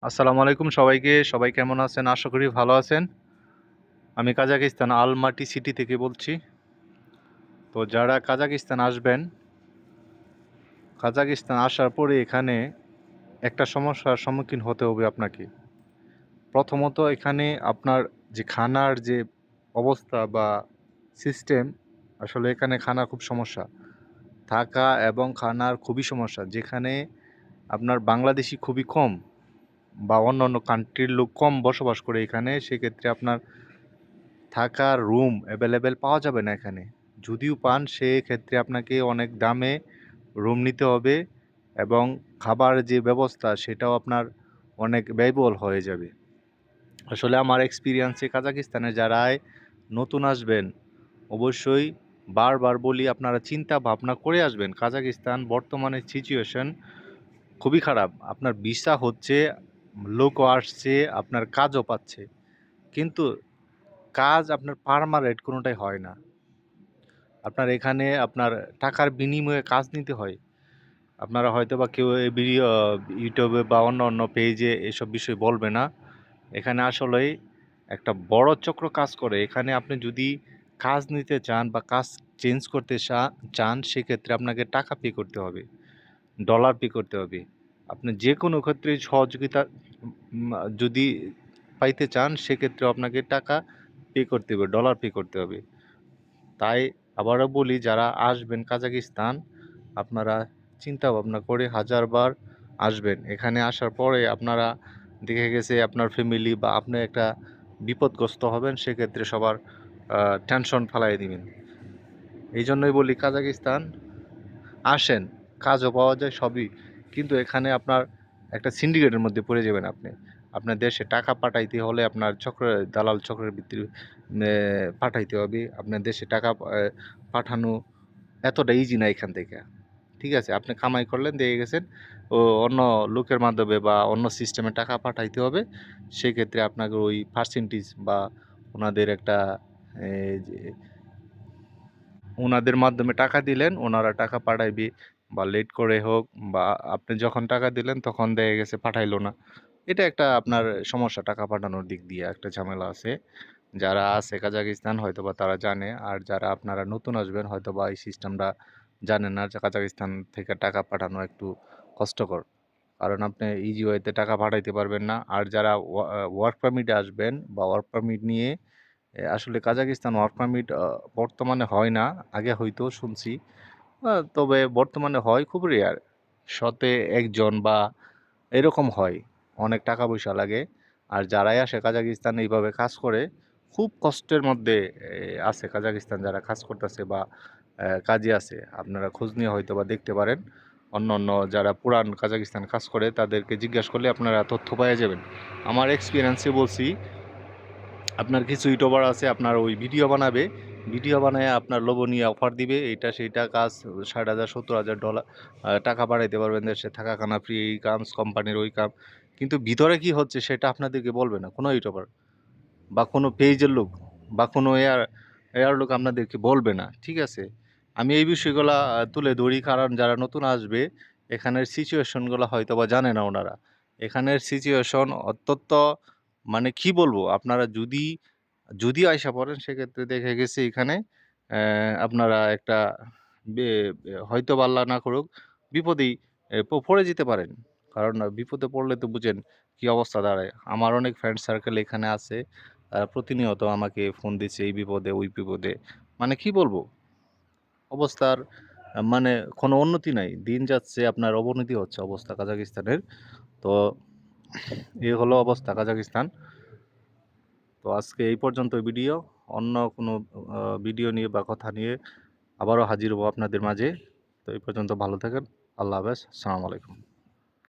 আসসালামু আলাইকুম সবাইকে। সবাই কেমন আছেন? আশা করি ভালো আছেন। আমি কাজাকিস্তান আলমাটি সিটি থেকে বলছি। তো যারা কাজাকিস্তান আসবেন, কাজাকিস্তান আসার পরে এখানে একটা সমস্যার সম্মুখীন হতে হবে আপনাকে। প্রথমত এখানে আপনার যে খানার যে অবস্থা বা সিস্টেম, আসলে এখানে খানার খুব সমস্যা। থাকা এবং খানার খুবই সমস্যা। যেখানে আপনার বাংলাদেশি খুবই কম বা অন্যান্য কান্ট্রির লোক কম বসবাস করে এখানে, সেক্ষেত্রে আপনার থাকার রুম অ্যাভেলেবেল পাওয়া যাবে না এখানে। যদিও পান সেক্ষেত্রে আপনাকে অনেক দামে রুম নিতে হবে এবং খাবার যে ব্যবস্থা সেটাও আপনার অনেক ব্যয়বহুল হয়ে যাবে। আসলে আমার এক্সপিরিয়েন্সে কাজাকিস্তানে যারাই নতুন আসবেন অবশ্যই বারবার বলি আপনারা চিন্তা ভাবনা করে আসবেন। কাজাকিস্তান বর্তমানে সিচুয়েশন খুবই খারাপ। আপনার ভিসা হচ্ছে, লোকও আসছে, আপনার কাজও পাচ্ছে, কিন্তু কাজ আপনার পার্মানেন্ট কোনোটাই হয় না। আপনার এখানে আপনার টাকার বিনিময়ে কাজ নিতে হয়। আপনারা হয়তোবা কেউ এই ভিডিও ইউটিউবে বা অন্য পেজে এসব বিষয় বলবে না। এখানে আসলেই একটা বড় চক্র কাজ করে। এখানে আপনি যদি কাজ নিতে চান বা কাজ চেঞ্জ করতে চান, সেক্ষেত্রে আপনাকে টাকা পে করতে হবে, ডলার পে করতে হবে। আপনি যে কোনো ক্ষেত্রে সহযোগিতা যদি পাইতে চান, সেক্ষেত্রেও আপনাকে টাকা পে করতে হবে, ডলার পে করতে হবে। তাই আবারও বলি, যারা আসবেন কাজাকিস্তান, আপনারা চিন্তা ভাবনা করে হাজারবার আসবেন। এখানে আসার পরে আপনারা দেখে গেছে আপনার ফ্যামিলি বা আপনি একটা বিপদগ্রস্ত হবেন, সেক্ষেত্রে সবার টেনশন ফালাই দিবেন। এই জন্যই বলি কাজাকিস্তান আসেন, কাজও পাওয়া যায় সবই, কিন্তু এখানে আপনার একটা সিন্ডিকেটের মধ্যে পড়ে যাবেন আপনি। আপনার দেশে টাকা পাঠাইতে হলে আপনার দালাল চক্রের ভিতরে পাঠাইতে হবে। আপনার দেশে টাকা পাঠানো এতটা ইজি না এখান থেকে। ঠিক আছে, আপনি কামাই করলেন, দিয়ে গেছেন, ও অন্য লোকের মাধ্যমে বা অন্য সিস্টেমে টাকা পাঠাইতে হবে। সেক্ষেত্রে আপনাকে ওই পার্সেন্টেজ বা ওনাদের একটা যে ওনাদের মাধ্যমে টাকা দিলেন, ওনারা টাকা পাঠাইবে বা লেট করে হোক, বা আপনি যখন টাকা দিলেন তখন দেখা গেছে পাঠাইলো না। এটা একটা আপনার সমস্যা, টাকা পাঠানোর দিক দিয়ে একটা ঝামেলা আছে। যারা আছে কাজাকিস্তান হয়তোবা তারা জানে, আর যারা আপনারা নতুন আসবেন হয়তোবা এই সিস্টেমটা জানেন না যে কাজাকিস্তান থেকে টাকা পাঠানো একটু কষ্টকর। কারণ আপনি ইজি ওয়েতে টাকা পাঠাইতে পারবেন না। আর যারা ওয়ার্ক পারমিটে আসবেন বা ওয়ার্ক পারমিট নিয়ে, আসলে কাজাকিস্তান ওয়ার্ক পারমিট বর্তমানে হয় না, আগে হয়তো শুনছি। তবে বর্তমানে হয় খুব রেয়ার, শতে একজন বা এরকম হয়। অনেক টাকা পয়সা লাগে। আর যারাই আসে কাজাকিস্তান এইভাবে কাজ করে, খুব কষ্টের মধ্যে আছে কাজাকিস্তান যারা কাজ করতেছে বা কাজে আছে। আপনারা খোঁজ নিয়ে হয়তো বা দেখতে পারেন। অন্য যারা পুরান কাজাকিস্তান কাজ করে তাদেরকে জিজ্ঞাসা করলে আপনারা তথ্য পেয়ে যাবেন। আমার এক্সপিরিয়েন্সে বলছি, আপনার কিছু ইউটিউবার আছে আপনার ওই ভিডিও বানাবে, ভিডিও বানায় আপনার লোভনীয় অফার দিবে, এইটা সেইটা কাজ ৬০,০০০ ৭০,০০০ ডলার টাকা পাঠাইতে পারবেন দেশে, থাকা খানা ফ্রি, এই কাম কোম্পানির ওই কাম। কিন্তু ভিতরে কি হচ্ছে সেটা আপনাদেরকে বলবে না কোনো ইউটিউবার বা কোনো পেজের লোক বা কোনো এয়ার লোক আপনাদেরকে বলবে না। ঠিক আছে, আমি এই বিষয়গুলা তুলে ধরি, কারণ যারা নতুন আসবে এখানের সিচুয়েশনগুলো হয়তো বা জানে না ওনারা। এখানের সিচুয়েশন অত্যন্ত, মানে কি বলবো, আপনারা যদি আইসা পড়েন সেক্ষেত্রে দেখে গেছি এখানে আপনারা একটা হয়তো বা আল্লাহ না করুক বিপদেই পড়ে যেতে পারেন। কারণ বিপদে পড়লে তো বুঝেন কি অবস্থা দাঁড়ায়। আমার অনেক ফ্রেন্ড সার্কেল এখানে আছে, তারা প্রতিনিয়ত আমাকে ফোন দিচ্ছে এই বিপদে ওই বিপদে। মানে কি বলবো, অবস্থার মানে কোনো উন্নতি নাই, দিন যাচ্ছে আপনার অবনতি হচ্ছে অবস্থা কাজাকিস্তানের। তো এই হলো অবস্থা কাজাকিস্তান। তো আজকে এই পর্যন্ত ভিডিও, অন্য কোনো ভিডিও নিয়ে বা কথা নিয়ে আবারও হাজির হবো আপনাদের মাঝে। তো এই পর্যন্ত ভালো থাকেন। আল্লাহ হাফেজ, আসসালামু আলাইকুম।